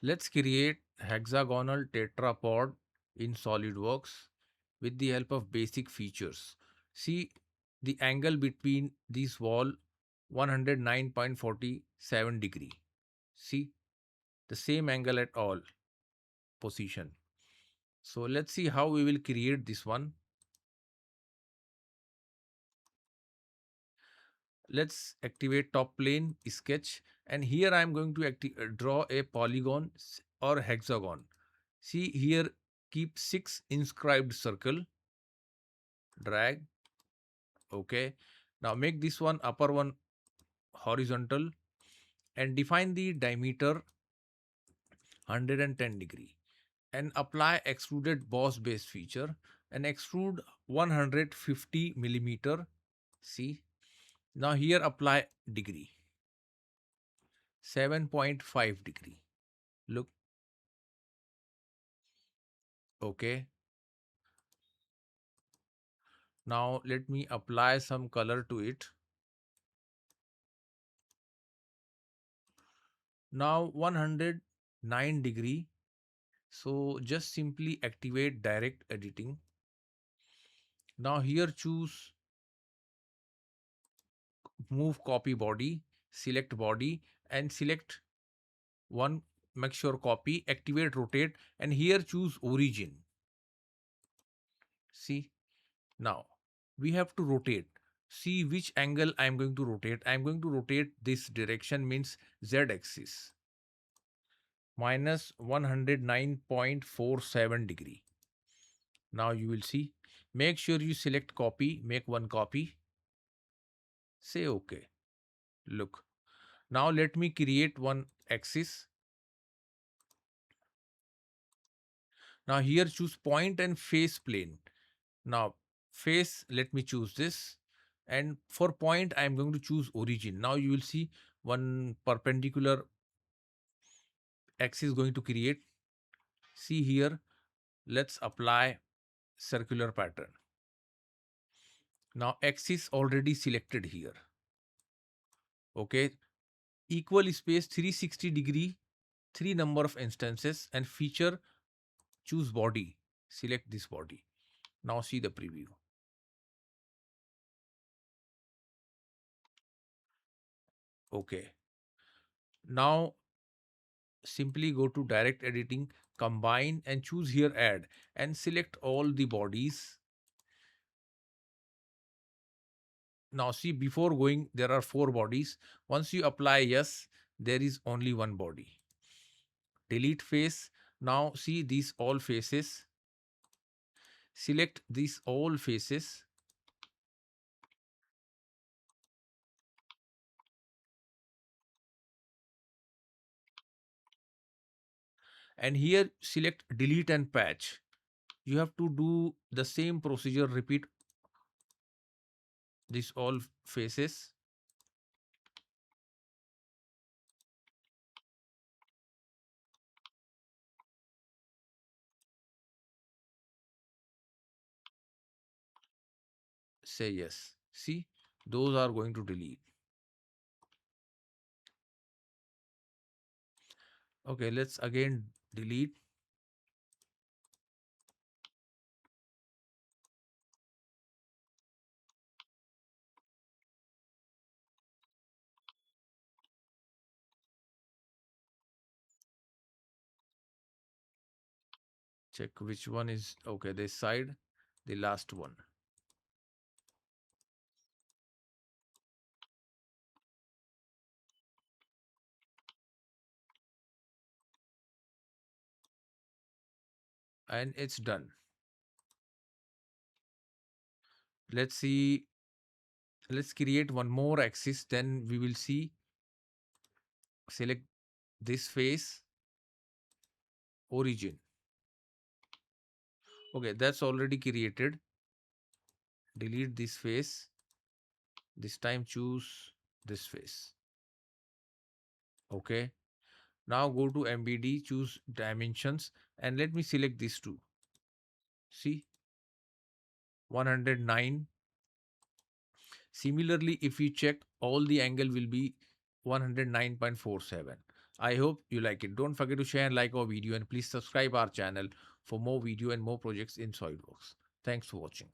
Let's create hexagonal tetrapod in SolidWorks with the help of basic features. See the angle between these wall 109.47 degree. See the same angle at all position. So let's see how we will create this one. Let's activate top plane sketch, and here I am going to draw a polygon or hexagon. See here, keep 6 inscribed circle, drag. Okay, now make this one upper one horizontal and define the diameter 110 degree and apply extruded boss base feature and extrude 150 millimeter. See, now here apply degree 7.5 degree. Look, okay. Now let me apply some color to it. Now 109 degree. So just simply activate direct editing. Now here choose move copy body, select body and select one, make sure copy, activate rotate and here choose origin. See, now we have to rotate. See which angle I am going to rotate. I am going to rotate this direction, means Z axis, minus 109.47 degree. Now you will see, make sure you select copy, make one copy, say okay. Look, now let me create one axis. Now here choose point and face plane. Now face, let me choose this, and for point I am going to choose origin. Now you will see one perpendicular axis going to create. See here, let's apply circular pattern. Now axis already selected here. Okay, equal space 360 degree, 3 number of instances and feature, choose body, select this body. Now see the preview. Okay, now simply go to direct editing, combine and choose here add and select all the bodies. Now see, before going there are 4 bodies. Once you apply yes, there is only one body. Delete face. Now see these all faces. Select these all faces. And here select delete and patch. You have to do the same procedure, repeat this all faces. Say yes. See, those are going to delete. Okay, let's again delete. Check which one is okay. This side, the last one. And it's done. Let's see. Let's create one more axis. Then we will see. Select this face, origin. Okay, that's already created. Delete this face. This time choose this face. Okay. Now go to MBD, choose dimensions and let me select these two. See, 109. Similarly, if you check, all the angle will be 109.47. I hope you like it. Don't forget to share and like our video, and please subscribe our channel for more video and more projects in SolidWorks. Thanks for watching.